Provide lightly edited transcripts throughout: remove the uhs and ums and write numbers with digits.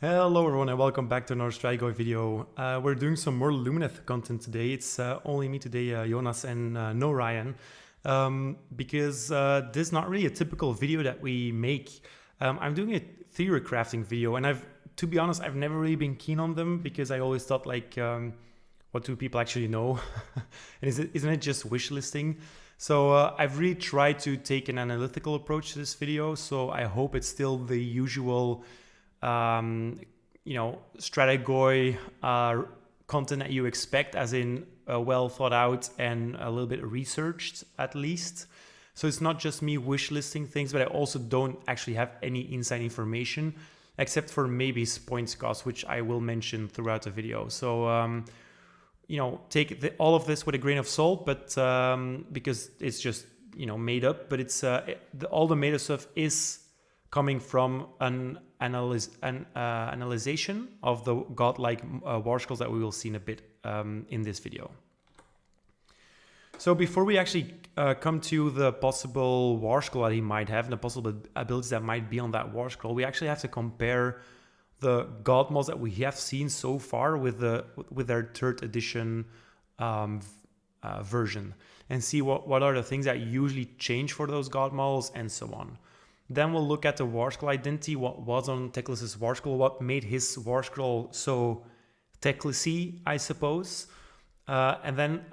Hello everyone and welcome back to another Strigoi video. We're doing some more Lumineth content today. It's only me today, Jonas, and no Ryan, because this is not really a typical video that we make. I'm doing a Theorycrafting video, and to be honest, I've never really been keen on them because I always thought like, what do people actually know? And isn't it just wish listing? So I've really tried to take an analytical approach to this video, so I hope it's still the usual Strigoi content that you expect, as in well thought out and a little bit researched at least. So it's not just me wish listing things, but I also don't actually have any inside information except for maybe points cost, which I will mention throughout the video. So take all of this with a grain of salt, but because it's just made up, but it's all the made up stuff is coming from an analyzation of the godlike warscrolls that we will see in a bit in this video. So before we actually come to the possible warscroll that he might have and the possible abilities that might be on that warscroll, we actually have to compare the god models that we have seen so far with their 3rd edition version, and see what are the things that usually change for those god models and so on. Then we'll look at the warscroll identity, what was on Teclis' warscroll, what made his warscroll so Teclis-y, I suppose. And then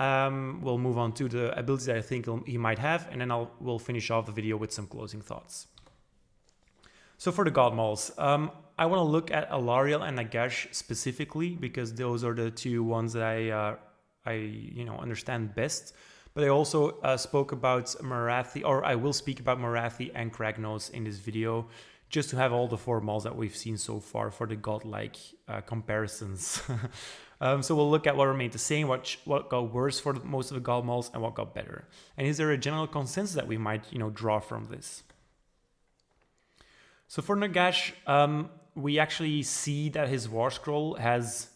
we'll move on to the abilities that I think he might have, and then we'll finish off the video with some closing thoughts. So for the god models, I want to look at Allariel and Nagash specifically because those are the two ones that I understand best. But I also spoke about Morathi, or I will speak about Morathi and Kragnos in this video, just to have all the 4 models that we've seen so far for the godlike comparisons. So we'll look at what remained the same, what got worse for most of the god models, and what got better. And is there a general consensus that we might draw from this? So for Nagash, we actually see that his warscroll has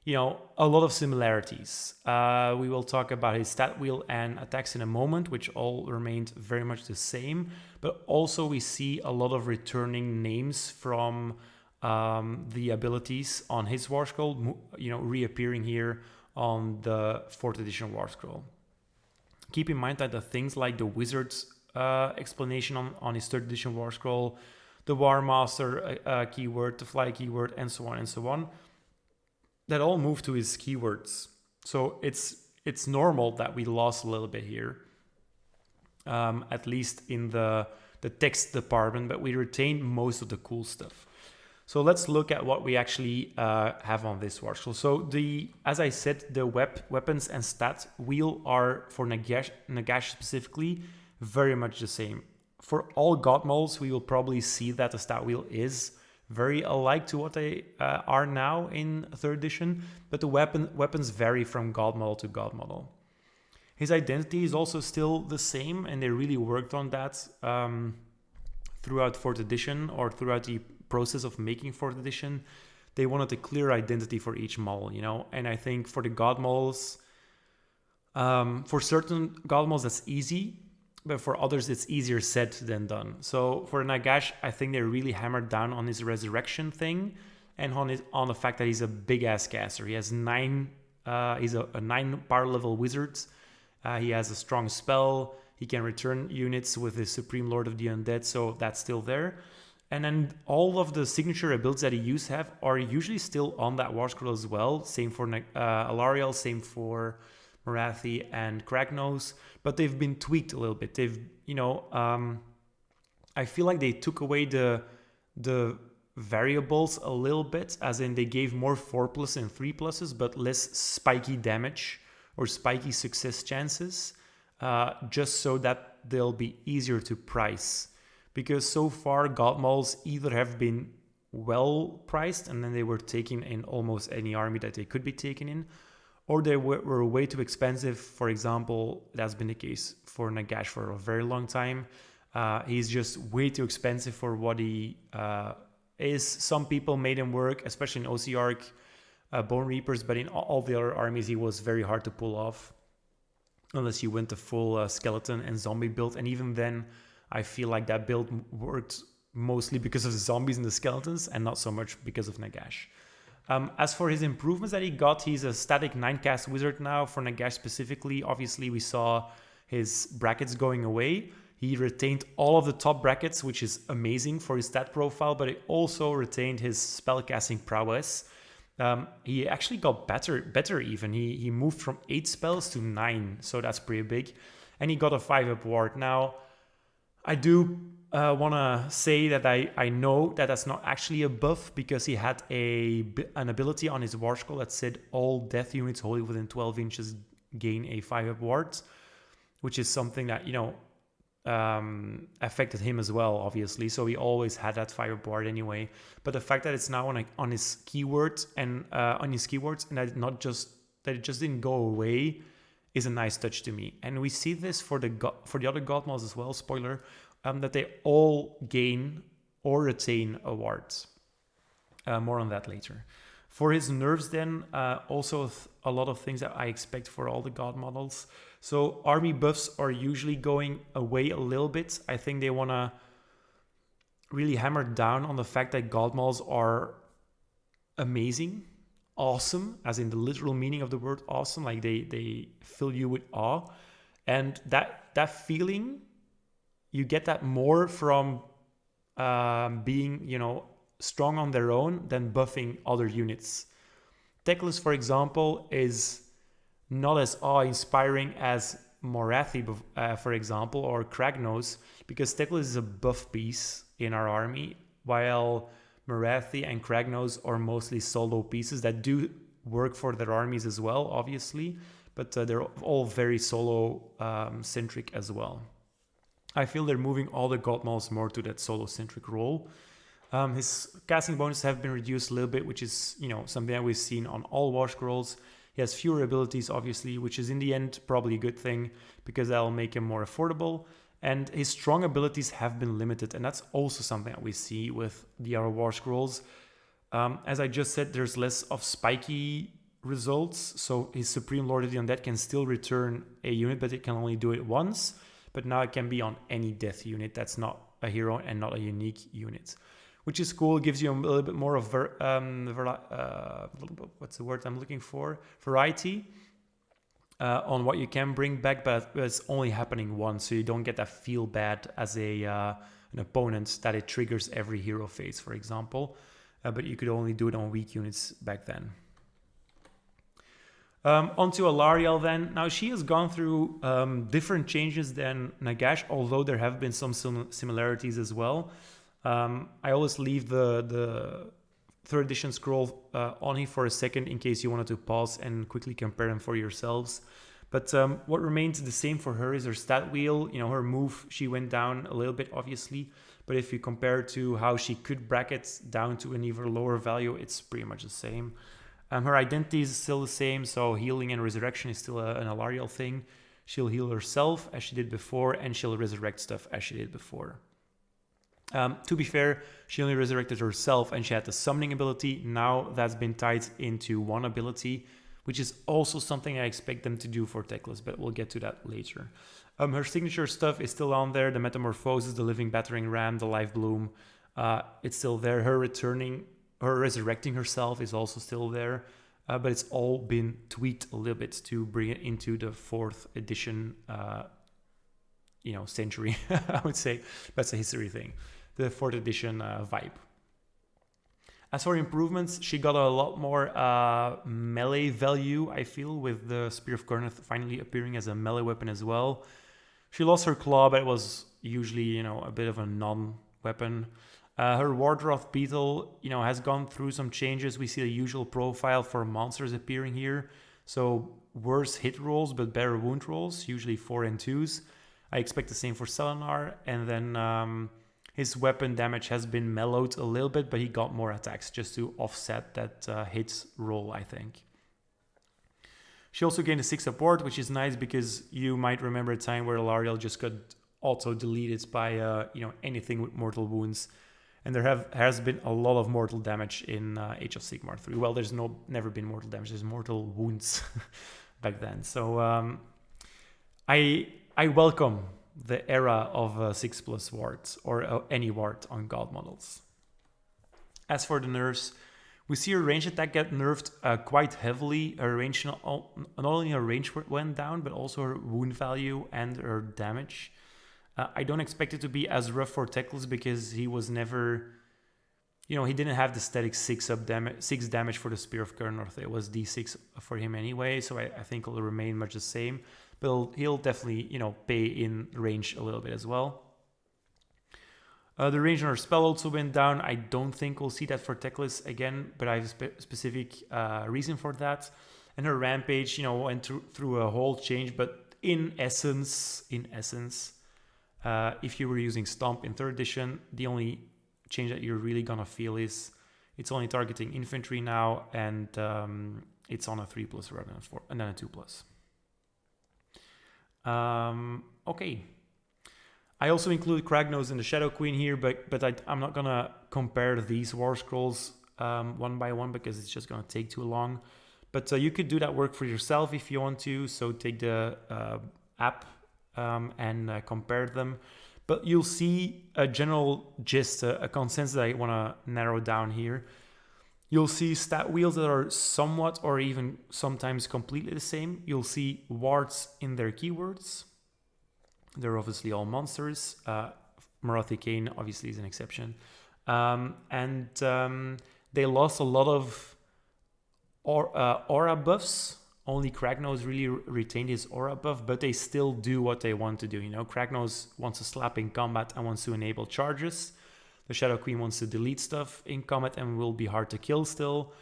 a lot of similarities. We will talk about his stat wheel and attacks in a moment, which all remained very much the same. But also we see a lot of returning names from the abilities on his warscroll, reappearing here on the 4th edition warscroll. Keep in mind that the things like the wizard's explanation on his 3rd edition warscroll, the War Master keyword, the fly keyword, and so on, that all move to his keywords. So it's normal that we lost a little bit here, at least in the text department, but we retained most of the cool stuff. So let's look at what we actually have on this warscroll. So as I said, the weapons and stat wheel are for Nagash specifically very much the same. For all god models, we will probably see that the stat wheel is very alike to what they are now in 3rd edition, but the weapons vary from god model to god model. His identity is also still the same, and they really worked on that throughout 4th edition, or throughout the process of making 4th edition. They wanted a clear identity for each model, and I think for the god models, for certain god models that's easy, but for others it's easier said than done. So for Nagash, I think they really hammered down on his resurrection thing and on the fact that he's a big ass caster. He has 9 he's a 9 power level wizard. He has a strong spell. He can return units with his Supreme Lord of the Undead, so that's still there. And then all of the signature abilities that he are usually still on that warscroll as well. Same for Allariel, same for Morathi and Kragnos, but they've been tweaked a little bit. They've, I feel like they took away the variables a little bit, as in they gave more 4+ and 3+, but less spiky damage or spiky success chances, just so that they'll be easier to price. Because so far, god models either have been well priced, and then they were taken in almost any army that they could be taken in, or they were way too expensive. For example, that's been the case for Nagash for a very long time. He's just way too expensive for what he is. Some people made him work, especially in OC Bone Reapers, but in all the other armies he was very hard to pull off, unless you went the full skeleton and zombie build. And even then, I feel like that build worked mostly because of the zombies and the skeletons, and not so much because of Nagash. As for his improvements that he got, he's a static 9-cast wizard now. For Nagash specifically, obviously we saw his brackets going away. He retained all of the top brackets, which is amazing for his stat profile, but he also retained his spellcasting prowess. He actually got better even. He moved from 8 spells to 9, so that's pretty big. And he got a 5-up ward. Now, I do want to say that I know that that's not actually a buff, because he had an ability on his warscroll that said all death units holding within 12 inches gain a 5-up ward, which is something that, affected him as well, obviously. So he always had that 5-up ward anyway. But the fact that it's now on his keywords and that it just didn't go away is a nice touch to me. And we see this for the other god models as well. Spoiler. That they all gain or retain awards. More on that later. For his nerfs then, also a lot of things that I expect for all the god models. So army buffs are usually going away a little bit. I think they want to really hammer down on the fact that god models are amazing, awesome, as in the literal meaning of the word awesome. Like they fill you with awe. And that feeling, you get that more from being, strong on their own than buffing other units. Teclis, for example, is not as awe-inspiring as Morathi, for example, or Kragnos, because Teclis is a buff piece in our army, while Morathi and Kragnos are mostly solo pieces that do work for their armies as well, obviously, but they're all very solo-centric as well. I feel they're moving all the god models more to that solo-centric role. His casting bonuses have been reduced a little bit, which is, something that we've seen on all warscrolls. He has fewer abilities, obviously, which is in the end probably a good thing, because that'll make him more affordable. And his strong abilities have been limited, and that's also something that we see with the other warscrolls. As I just said, there's less of spiky results, so his Supreme Lord of the Undead can still return a unit, but it can only do it once. But now it can be on any death unit that's not a hero and not a unique unit, which is cool. It gives you a little bit more of what's the word I'm looking for? Variety on what you can bring back, but it's only happening once, so you don't get that feel bad as an opponent that it triggers every hero phase, for example. But you could only do it on weak units back then. Onto Allariel then. Now she has gone through different changes than Nagash, although there have been some similarities as well. I always leave the 3rd edition scroll on here for a second in case you wanted to pause and quickly compare them for yourselves. But what remains the same for her is her stat wheel. Her move, she went down a little bit, obviously. But if you compare to how she could bracket down to an even lower value, it's pretty much the same. Her identity is still the same, so healing and resurrection is still an Allariel thing. She'll heal herself as she did before, and she'll resurrect stuff as she did before. To be fair, she only resurrected herself and she had the summoning ability. Now that's been tied into one ability, which is also something I expect them to do for Teclis, but we'll get to that later. Her signature stuff is still on there. The Metamorphosis, the Living Battering Ram, the Life Bloom. It's still there. Her resurrecting herself is also still there. But it's all been tweaked a little bit to bring it into the 4th edition century, I would say. That's a history thing. The 4th edition vibe. As for improvements, she got a lot more melee value, I feel, with the Spear of Kurnoth finally appearing as a melee weapon as well. She lost her claw, but it was usually, a bit of a non-weapon. Her Wardroth Beetle, has gone through some changes. We see the usual profile for monsters appearing here. So worse hit rolls, but better wound rolls, usually 4 and 2s. I expect the same for Selenar. And then his weapon damage has been mellowed a little bit, but he got more attacks just to offset that hit roll, I think. She also gained a 6 support, which is nice because you might remember a time where Allariel just got auto-deleted by anything with mortal wounds. And there has been a lot of mortal damage in Age of Sigmar 3. Well, there's never been mortal damage. There's mortal wounds back then. So I welcome the era of 6+ wards or any ward on god models. As for the nerfs, we see her range attack get nerfed quite heavily. Her range, not only her range went down, but also her wound value and her damage. I don't expect it to be as rough for Teclis because he was never, he didn't have the static 6 damage for the Spear of Kurnorth. It was D6 for him anyway, so I think it'll remain much the same. But he'll definitely, pay in range a little bit as well. The range on her spell also went down. I don't think we'll see that for Teclis again, but I have a specific reason for that. And her Rampage, went through a whole change, but in essence, if you were using Stomp in 3rd edition, the only change that you're really gonna feel is it's only targeting infantry now, and it's on a 3+ rather than 4, and then a 2+. Okay. I also include Kragnos and the Shadow Queen here, but I'm not gonna compare these War Scrolls one by one because it's just gonna take too long. But you could do that work for yourself if you want to. So take the app and compare them. But you'll see a general gist, a consensus that I want to narrow down here. You'll see stat wheels that are somewhat or even sometimes completely the same. You'll see wards in their keywords. They're obviously all monsters. Morathi Kane obviously is an exception. And they lost a lot of aura buffs. Only Kragnos really retained his aura buff, but they still do what they want to do. Kragnos wants to slap in combat and wants to enable charges. The Shadow Queen wants to delete stuff in combat and will be hard to kill still.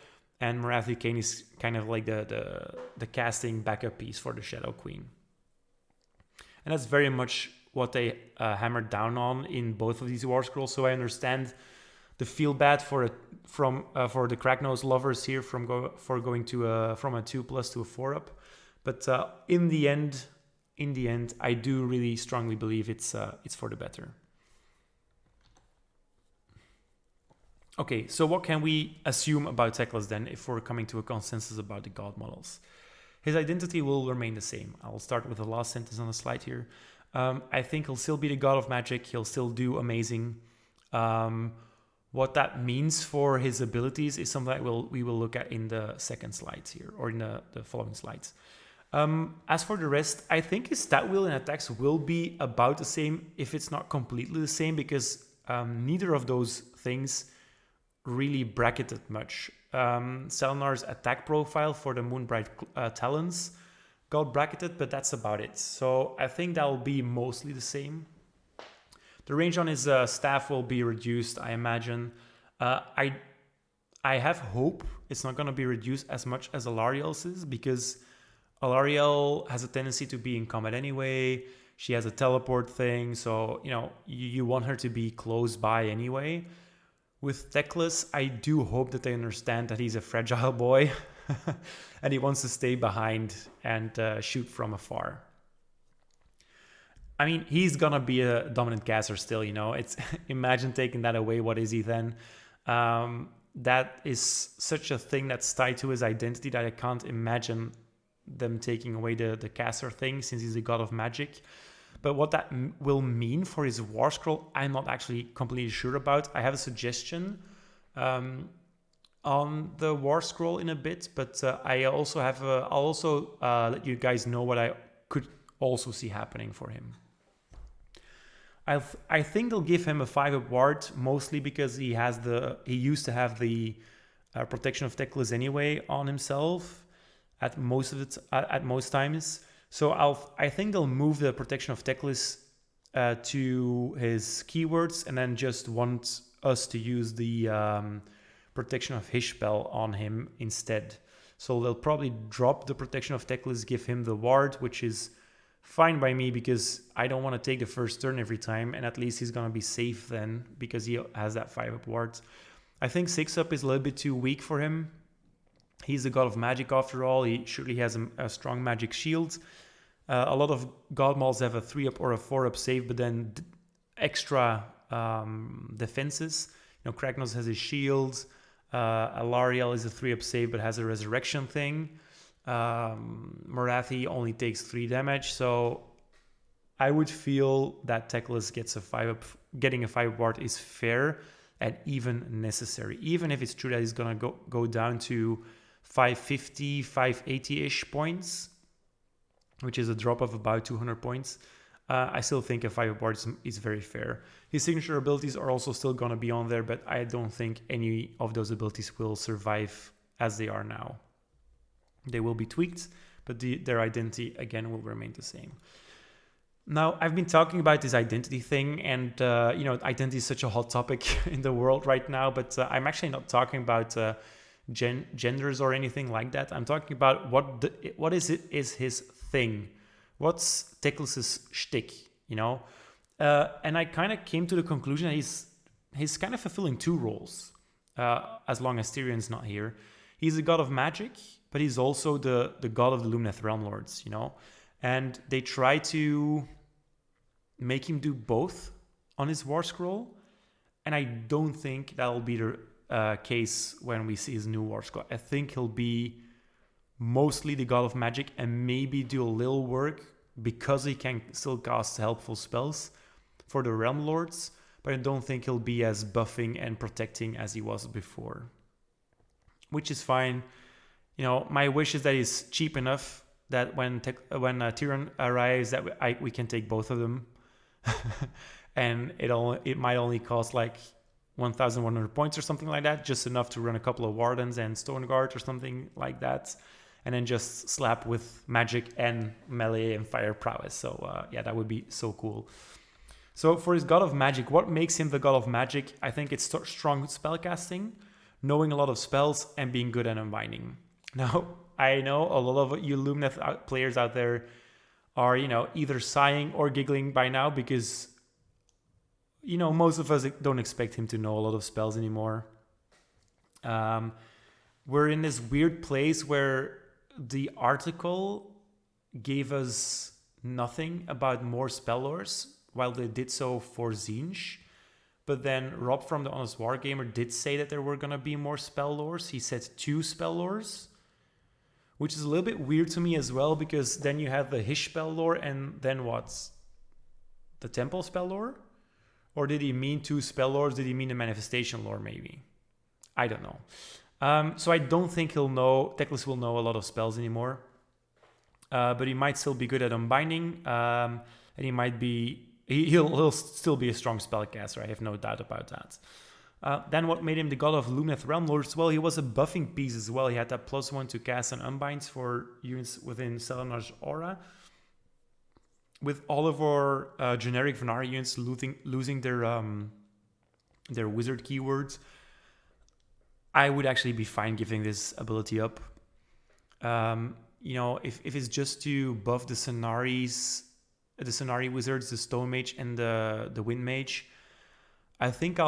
And Morathi Kane is kind of like the casting backup piece for the Shadow Queen. And that's very much what they hammered down on in both of these War Scrolls. So I understand the feel bad for the Kragnos lovers here from going to from a 2+ to a 4+. But in the end, I do really strongly believe it's for the better. Okay, so what can we assume about Teclis then if we're coming to a consensus about the god models? His identity will remain the same. I'll start with the last sentence on the slide here. I think he'll still be the god of magic. He'll still do amazing. What that means for his abilities is something that we will look at in the second slides here, or in the following slides. As for the rest, I think his stat wheel and attacks will be about the same, if it's not completely the same, because neither of those things really bracketed much. Selnar's attack profile for the Moonbright Talons got bracketed, but that's about it. So I think that will be mostly the same. The range on his staff will be reduced, I imagine. I have hope it's not going to be reduced as much as Allariel's is, because Allariel has a tendency to be in combat anyway. She has a teleport thing, so you want her to be close by anyway. With Teclis, I do hope that they understand that he's a fragile boy and he wants to stay behind and shoot from afar. I mean, he's gonna be a dominant caster still, It's imagine taking that away. What is he then? That is such a thing that's tied to his identity that I can't imagine them taking away the caster thing, since he's a god of magic. But what that will mean for his War Scroll, I'm not actually completely sure about. I have a suggestion on the War Scroll in a bit, but I'll also let you guys know what I could also see happening for him. I think they'll give him a 5+ ward, mostly because he used to have the protection of Teclis anyway on himself at most times. So I think they'll move the protection of Teclis to his keywords, and then just want us to use the protection of his spell on him instead. So they'll probably drop the protection of Teclis, give him the ward, which is fine by me because I don't want to take the first turn every time, and at least he's going to be safe then because he has that 5+ ward. I think 6+ is a little bit too weak for him. He's the god of magic after all. He surely has a strong magic shield. A lot of god models have a 3+ or a 4+ save, but then extra defenses. Kragnos has his shield. Allariel is a 3+ save, but has a resurrection thing. Morathi only takes 3 damage, so I would feel that Teclis getting a 5 ward is fair and even necessary. Even if it's true that he's going to go down to 550, 580-ish points, which is a drop of about 200 points. I still think a 5 ward is very fair. His signature abilities are also still going to be on there, but I don't think any of those abilities will survive as they are now. They will be tweaked, but their identity, again, will remain the same. Now, I've been talking about this identity thing, and identity is such a hot topic in the world right now, but I'm actually not talking about genders or anything like that. I'm talking about what is his thing. What's Teclis' shtick, and I kind of came to the conclusion that he's kind of fulfilling two roles, as long as Tyrion's not here. He's a god of magic, but he's also the god of the Lumineth Realm-Lords, and they try to make him do both on his war scroll, and I don't think that'll be the case when we see his new war scroll. I think he'll be mostly the god of magic and maybe do a little work because he can still cast helpful spells for the Realm Lords, but I don't think he'll be as buffing and protecting as he was before, which is fine. My wish is that he's cheap enough that when Tyrion arrives, that we can take both of them, and it might only cost like 1,100 points or something like that, just enough to run a couple of Wardens and Stone Guard or something like that, and then just slap with magic and melee and fire prowess. So yeah, that would be so cool. So for his god of magic, what makes him the god of magic? I think it's strong spellcasting, knowing a lot of spells, and being good at unbinding. Now, I know a lot of you Lumineth players out there are, either sighing or giggling by now because, most of us don't expect him to know a lot of spells anymore. We're in this weird place where the article gave us nothing about more spell lores, while they did so for Zinj. But then Rob from the Honest Wargamer did say that there were going to be more spell lores. He said 2 spell lores, which is a little bit weird to me as well, because then you have the Hish spell lore and then what's the Temple spell lore? Or did he mean 2 spell lores? Did he mean the manifestation lore maybe? I don't know. So I don't think Teclis will know a lot of spells anymore. But he might still be good at unbinding. And he might be... He'll still be a strong spellcaster, I have no doubt about that. Then what made him the god of Lumineth Realm-Lords? Well, he was a buffing piece as well. He had that +1 to cast and unbinds for units within Selenar's aura. With all of our generic Venari units losing their wizard keywords, I would actually be fine giving this ability up. If it's just to buff the Cenari wizards, the Stone Mage and the Wind Mage, I think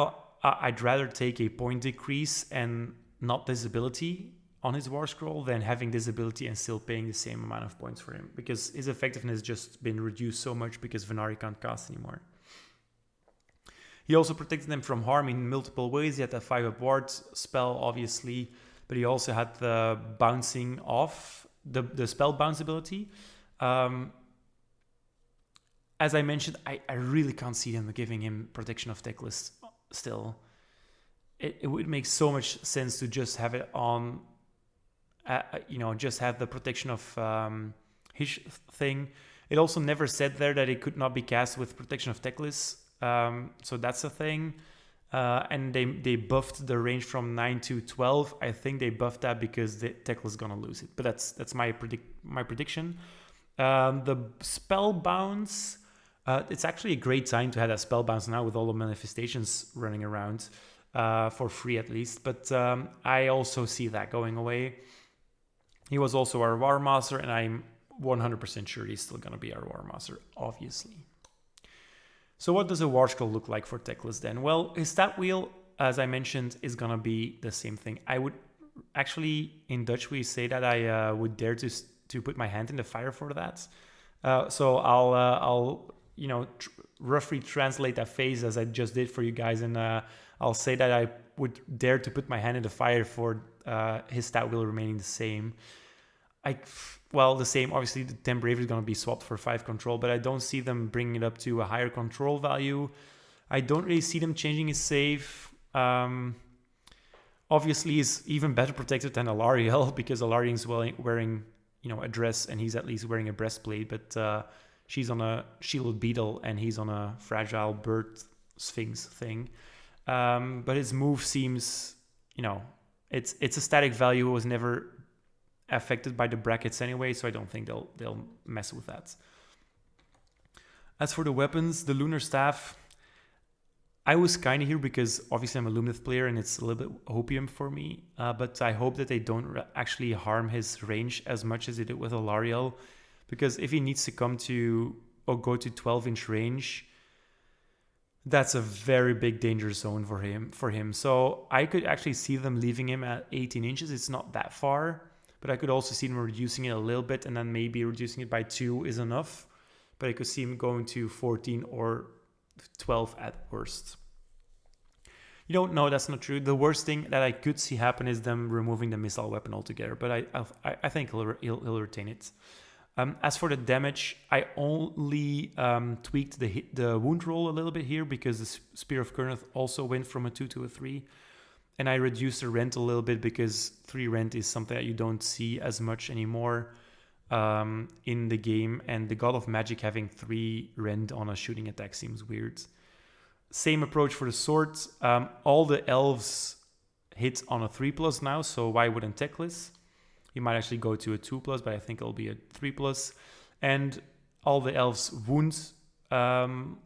I'd rather take a point decrease and not this ability on his war scroll than having this ability and still paying the same amount of points for him, because his effectiveness has just been reduced so much because Venari can't cast anymore. He also protected them from harm in multiple ways. He had the 5-up ward spell, obviously, but he also had the bouncing off, the spell bounce ability. As I mentioned, I really can't see them giving him protection of Teclis still. It would make so much sense to just have it on, just have the protection of his thing. It also never said there that it could not be cast with protection of Teclis. So that's a thing. And they buffed the range from 9 to 12. I think they buffed that because the Teclis is gonna lose it. But that's my prediction. The spell bounce, it's actually a great time to have that spell bounce now with all the manifestations running around, for free at least. But I also see that going away. He was also our War Master, and I'm 100% sure he's still gonna be our War Master, obviously. So what does a war scroll look like for Teclis then? Well, his stat wheel, as I mentioned, is going to be the same thing. I would actually, in Dutch, we say that I would dare to put my hand in the fire for that. So I'll roughly translate that phrase as I just did for you guys. And I'll say that I would dare to put my hand in the fire for his stat wheel remaining the same. well, the same. Obviously, the 10 bravery is going to be swapped for 5 control, but I don't see them bringing it up to a higher control value. I don't really see them changing his save. Obviously, he's even better protected than Allariel because Allariel is wearing, a dress and he's at least wearing a breastplate, but she's on a shielded beetle and he's on a fragile bird sphinx thing. But his move seems, it's a static value. It was never affected by the brackets anyway, so I don't think they'll mess with that. As for the weapons, the Lunar Staff, I was kind of here because obviously I'm a Lumineth player and it's a little bit opium for me, but I hope that they don't actually harm his range as much as they did with Allariel, because if he needs to come to or go to 12-inch range, that's a very big danger zone for him. So I could actually see them leaving him at 18 inches. It's not that far, but I could also see them reducing it a little bit, and then maybe reducing it by 2 is enough. But I could see him going to 14 or 12 at worst. No, that's not true. The worst thing that I could see happen is them removing the missile weapon altogether, but I think he'll retain it. As for the damage, I only tweaked the wound roll a little bit here because the Spear of Kurnoth also went from a 2 to a 3. And I reduced the rend a little bit because 3 rend is something that you don't see as much anymore in the game. And the God of Magic having 3 rend on a shooting attack seems weird. Same approach for the swords. All the elves hit on a 3+ now, so why wouldn't Teclis? He might actually go to a 2+, but I think it'll be a 3+. And all the elves wound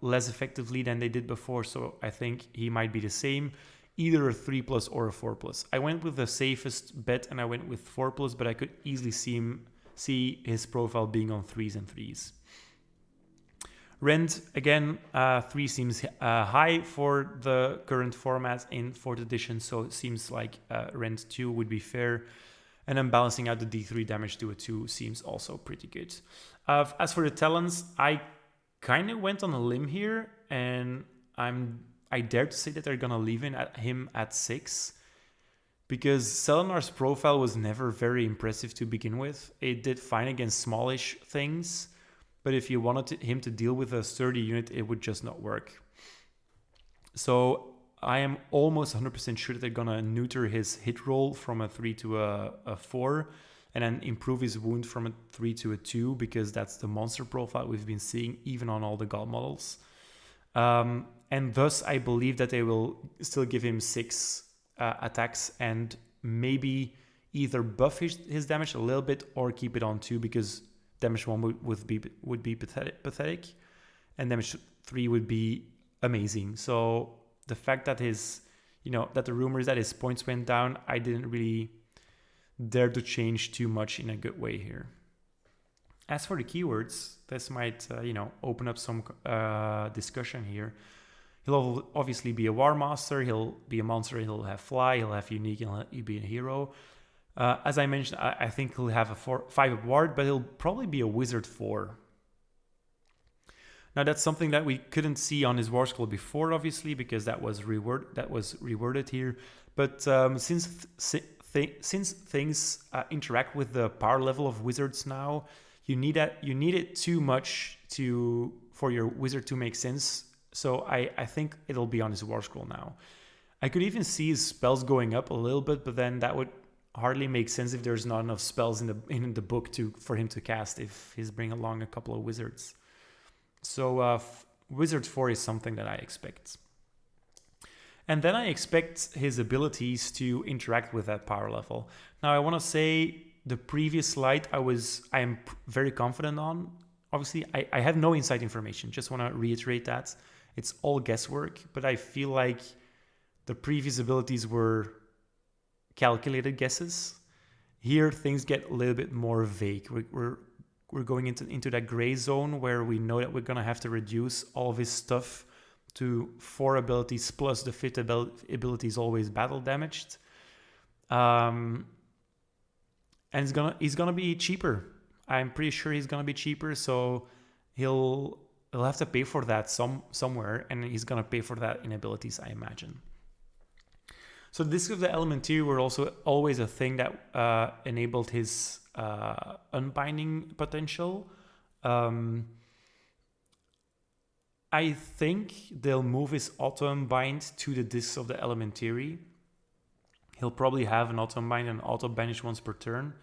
less effectively than they did before, so I think he might be the same. Either a 3+ or a 4+. I went with the safest bet and I went with 4+, but I could easily see his profile being on 3s and 3s. Rend, again, 3 seems high for the current format in 4th edition, so it seems like Rend 2 would be fair. And then balancing out the D3 damage to a 2 seems also pretty good. As for the talents, I kind of went on a limb here, and I dare to say that they're going to leave him at 6. Because Selenar's profile was never very impressive to begin with. It did fine against smallish things, but if you wanted him to deal with a sturdy unit, it would just not work. So I am almost 100% sure that they're going to neuter his hit roll from a 3 to a 4, and then improve his wound from a 3 to a 2, because that's the monster profile we've been seeing even on all the god models. And thus, I believe that they will still give him 6 attacks and maybe either buff his damage a little bit or keep it on 2, because damage 1 would be pathetic, and damage 3 would be amazing. So the fact that that the rumor is that his points went down, I didn't really dare to change too much in a good way here. As for the keywords, this might open up some discussion here. He'll obviously be a War Master, he'll be a monster, he'll have Fly, he'll have Unique, he'll be a hero. As I mentioned, I think he'll have a 5-up ward, but he'll probably be a Wizard 4. Now that's something that we couldn't see on his warscroll before, obviously, because that was reworded here. But since things interact with the power level of wizards now, you need it too much for your wizard to make sense. So I think it'll be on his warscroll now. I could even see his spells going up a little bit, but then that would hardly make sense if there's not enough spells in the book for him to cast if he's bringing along a couple of wizards. So Wizard 4 is something that I expect. And then I expect his abilities to interact with that power level. Now I want to say the previous slide I am very confident on. Obviously, I have no inside information. Just want to reiterate that. It's all guesswork, but I feel like the previous abilities were calculated guesses. Here, things get a little bit more vague. We're going into that gray zone where we know that we're going to have to reduce all of his stuff to 4 abilities plus the 5th ability is always battle damaged. And he's gonna be cheaper. I'm pretty sure he's gonna be cheaper, so he'll have to pay for that somewhere, and he's gonna pay for that in abilities, I imagine. So Disc of the Elementary were also always a thing that enabled his unbinding potential. I think they'll move his auto-unbind to the Discs of the Elementary. He'll probably have an auto-unbind and auto-banish once per turn.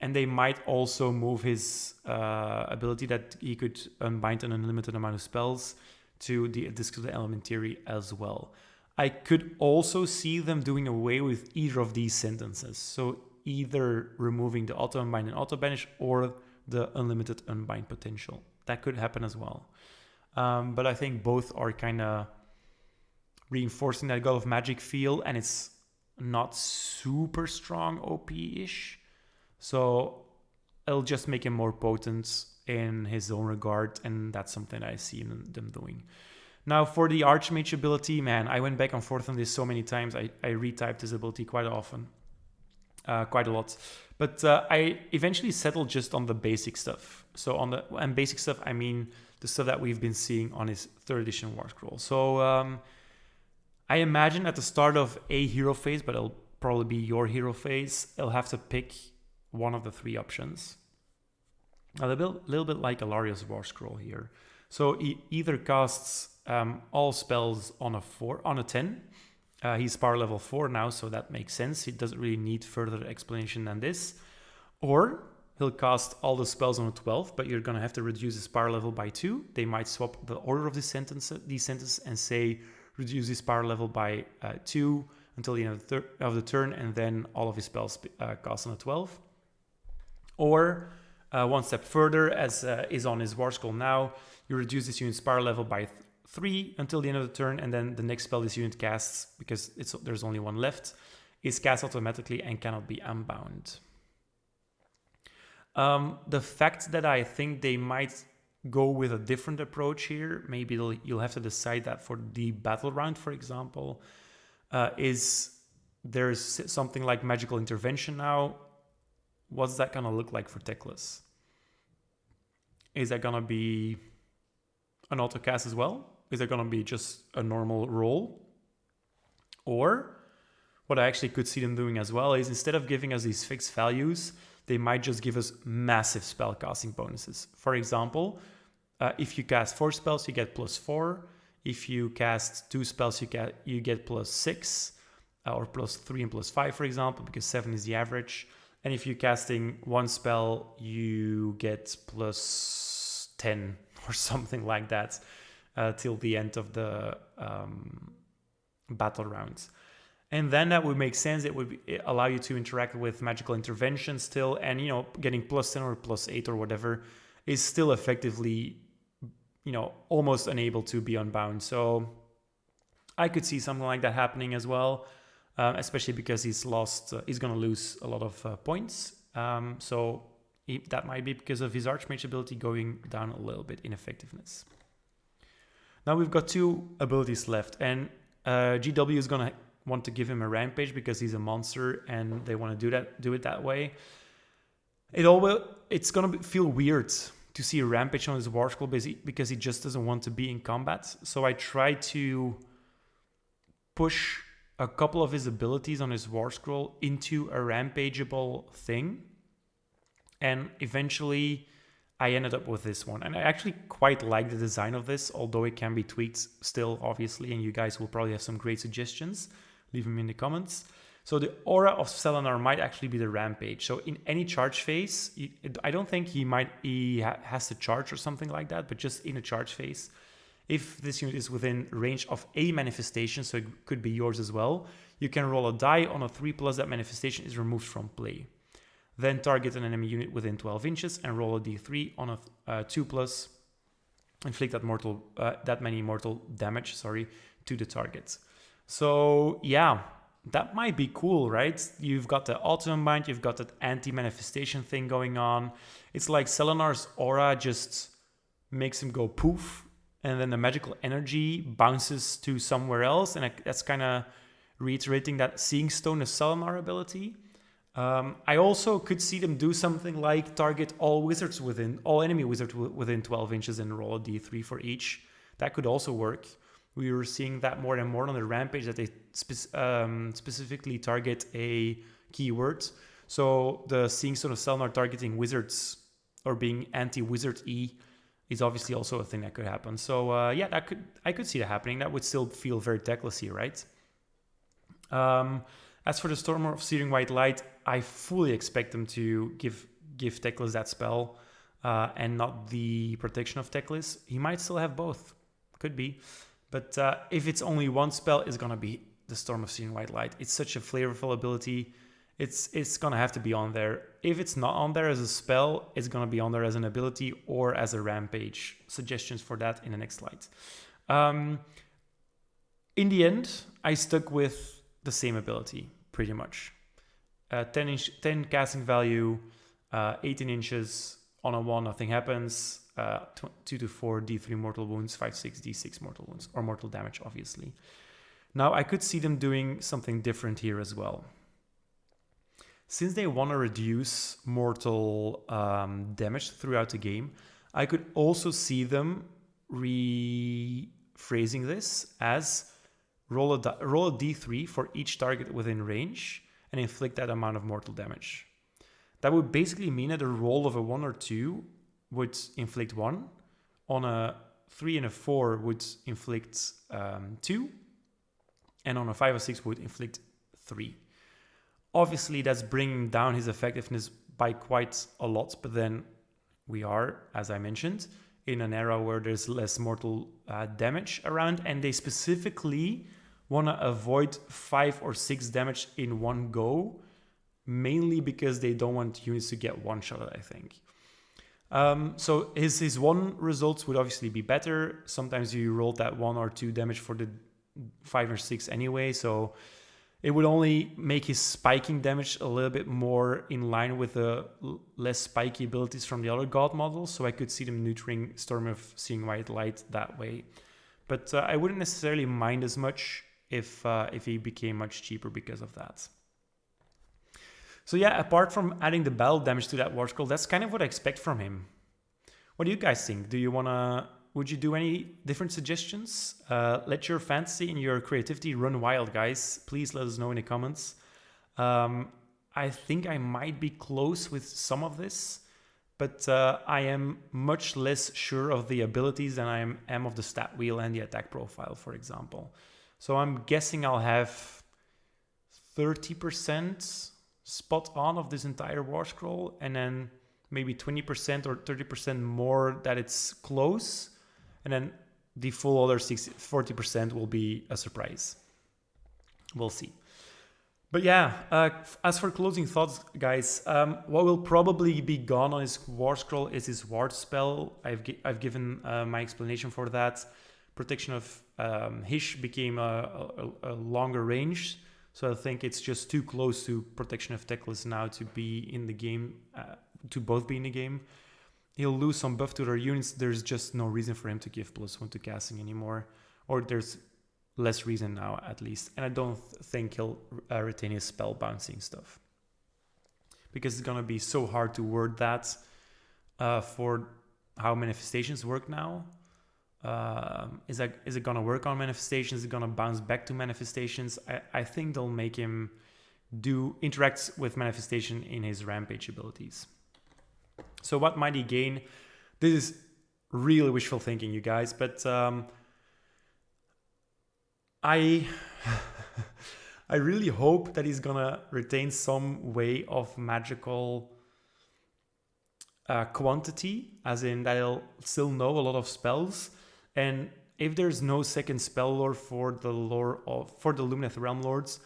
And they might also move his ability that he could unbind an unlimited amount of spells to the Disc of the Elementary as well. I could also see them doing away with either of these sentences. So either removing the auto-unbind and auto-banish or the unlimited unbind potential. That could happen as well. But I think both are kind of reinforcing that God of Magic feel, and it's not super strong OP-ish. So it'll just make him more potent in his own regard, and that's something I see them doing. Now for the Archmage ability, man, I went back and forth on this so many times. I retyped this ability quite often, quite a lot. But I eventually settled just on the basic stuff. So and basic stuff, I mean the stuff that we've been seeing on his 3rd edition warscroll. So I imagine at the start of a hero phase, but it'll probably be your hero phase, it'll have to pick one of the 3 options. A little bit like Allariel's warscroll here. So he either casts all spells on a 10. He's power level 4 now, so that makes sense. He doesn't really need further explanation than this. Or he'll cast all the spells on a 12, but you're going to have to reduce his power level by 2. They might swap the order of these sentences and say reduce his power level by 2 until the end of the turn, and then all of his spells cast on a 12. Or one step further, as is on his warscroll now, you reduce this unit's power level by 3 until the end of the turn, and then the next spell this unit casts, because there's only one left, is cast automatically and cannot be unbound. The fact that I think they might go with a different approach here, maybe you'll have to decide that for the battle round, for example, is there's something like Magical Intervention now. What's that going to look like for Teclis? Is that going to be an auto cast as well? Is it going to be just a normal roll? Or what I actually could see them doing as well is instead of giving us these fixed values, they might just give us massive spell casting bonuses. For example, if you cast 4 spells, you get +4. If you cast 2 spells, you get +6, or +3 and +5, for example, because 7 is the average. And if you're casting 1 spell, you get +10 or something like that till the end of the battle rounds. And then that would make sense. It would allow you to interact with Magical Intervention still, and getting +10 or +8 or whatever is still effectively almost unable to be unbound. So I could see something like that happening as well, especially because he's going to lose a lot of points. So that might be because of his Archmage ability going down a little bit in effectiveness. Now we've got 2 abilities left, and GW is going to want to give him a Rampage because he's a monster and they want to do it that way. It's going to feel weird to see a Rampage on his warscroll because he just doesn't want to be in combat. So I try to push a couple of his abilities on his warscroll into a rampageable thing, and eventually I ended up with this one. And I actually quite like the design of this, although it can be tweaked still, obviously, and you guys will probably have some great suggestions. Leave them in the comments. So the aura of Selenar might actually be the Rampage. So in any charge phase, I don't think he has to charge or something like that, but just in a charge phase, if this unit is within range of a manifestation, so it could be yours as well, you can roll a die on a 3+, that manifestation is removed from play. Then target an enemy unit within 12 inches and roll a d3 on a 2+, inflict that many mortal damage, to the target. So yeah, that might be cool, right? You've got the auto-unbind, you've got that anti-manifestation thing going on. It's like Selenar's aura just makes him go poof, and then the magical energy bounces to somewhere else, and that's kind of reiterating that Seeing Stone is Selenar ability. I also could see them do something like target all enemy wizards within 12 inches and roll a d3 for each. That could also work. We were seeing that more and more on the Rampage, that they specifically target a keyword. So the Seeing Stone of Selnar targeting wizards or being anti-wizard E is obviously also a thing that could happen. So yeah, I could see that happening. That would still feel very Teclisy, right? As for the Storm of Searing White Light, I fully expect them to give Teclis that spell and not the protection of Teclis. He might still have both. Could be. But if it's only one spell, it's going to be the Storm of Searing White Light. It's such a flavorful ability. It's going to have to be on there. If it's not on there as a spell, it's going to be on there as an ability or as a Rampage. Suggestions for that in the next slide. In the end, I stuck with the same ability, pretty much. 10 casting value, 18 inches, on a 1, nothing happens. 2 to 4, D3 mortal wounds, 5, 6, D6 mortal wounds, or mortal damage, obviously. Now, I could see them doing something different here as well. Since they want to reduce mortal damage throughout the game, I could also see them rephrasing this as roll a d3 for each target within range and inflict that amount of mortal damage. That would basically mean that a roll of a 1 or 2 would inflict 1, on a 3 and a 4 would inflict 2, and on a 5 or 6 would inflict 3. Obviously, that's bringing down his effectiveness by quite a lot, but then we are, as I mentioned, in an era where there's less mortal damage around, and they specifically want to avoid 5 or 6 damage in one go, mainly because they don't want units to get one-shotted, I think. So his 1 results would obviously be better. Sometimes you roll that 1 or 2 damage for the 5 or 6 anyway, so it would only make his spiking damage a little bit more in line with the less spiky abilities from the other god models, so I could see them neutering Storm of Seeing White Light that way. But I wouldn't necessarily mind as much if he became much cheaper because of that. So yeah, apart from adding the battle damage to that War Scroll, that's kind of what I expect from him. What do you guys think? Would you do any different suggestions? Let your fantasy and your creativity run wild, guys. Please let us know in the comments. I think I might be close with some of this, but I am much less sure of the abilities than I am of the stat wheel and the attack profile, for example. So I'm guessing I'll have 30% spot on of this entire War Scroll, and then maybe 20% or 30% more that it's close. And then the full other 40% will be a surprise. We'll see. But yeah, as for closing thoughts, guys, what will probably be gone on his War Scroll is his Ward spell. I've given my explanation for that. Protection of Hish became a longer range. So I think it's just too close to Protection of Teclis now to be in the game, to both be in the game. He'll lose some buff to their units. There's just no reason for him to give +1 to casting anymore. Or there's less reason now, at least. And I don't think he'll retain his spell bouncing stuff. Because it's going to be so hard to word that for how manifestations work now. Is it going to work on manifestations? Is it going to bounce back to manifestations? I think they'll make him interact with manifestation in his Rampage abilities. So what might he gain? This is really wishful thinking, you guys, but I really hope that he's gonna retain some way of magical quantity, as in that he'll still know a lot of spells. And if there's no second spell lore for the Lumineth Realm-Lords,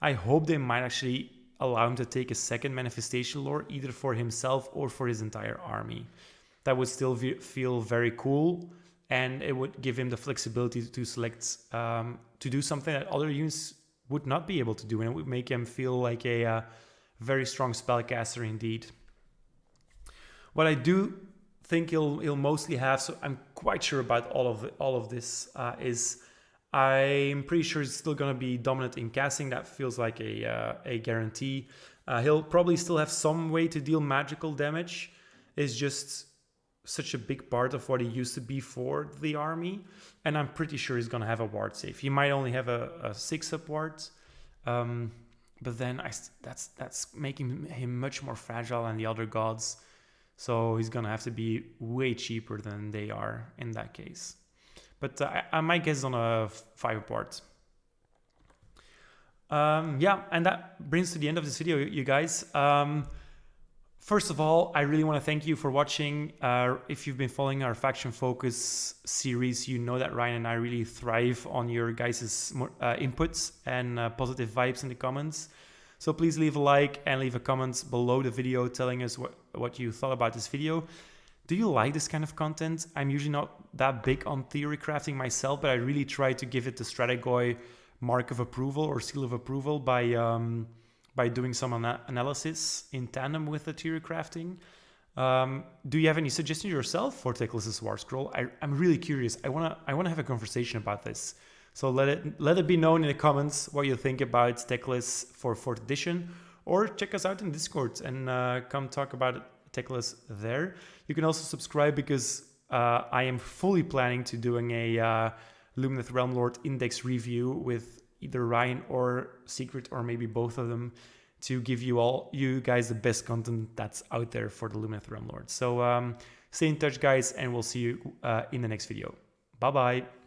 I hope they might actually allow him to take a second manifestation lore, either for himself or for his entire army. That would still feel very cool, and it would give him the flexibility to select to do something that other units would not be able to do, and it would make him feel like a very strong spellcaster indeed. What I do think he'll mostly have, so I'm quite sure about all of this, is I'm pretty sure it's still going to be dominant in casting. That feels like a guarantee. He'll probably still have some way to deal magical damage. It's just such a big part of what he used to be for the army, and I'm pretty sure he's gonna have a ward save. He might only have a 6-up ward, but then that's making him much more fragile than the other gods. So he's gonna have to be way cheaper than they are in that case. But I might guess on a 5-up ward. Yeah, and that brings to the end of this video, you guys. First of all, I really want to thank you for watching. If you've been following our Faction Focus series, you know that Ryan and I really thrive on your guys' inputs and positive vibes in the comments. So please leave a like and leave a comment below the video telling us what you thought about this video. Do you like this kind of content? I'm usually not that big on theory crafting myself, but I really try to give it the Strategoy mark of approval or seal of approval by doing some analysis in tandem with the theory crafting. Do you have any suggestions yourself for Teclis' warscroll? I'm really curious. I wanna have a conversation about this. So let it be known in the comments what you think about Teclis for 4th edition, or check us out in Discord and come talk about Teclis there. You can also subscribe because I am fully planning to doing a Lumineth Realm-Lord index review with either Ryan or Secret, or maybe both of them, to give you guys the best content that's out there for the Lumineth Realm-Lords. So stay in touch, guys, and we'll see you in the next video. Bye bye.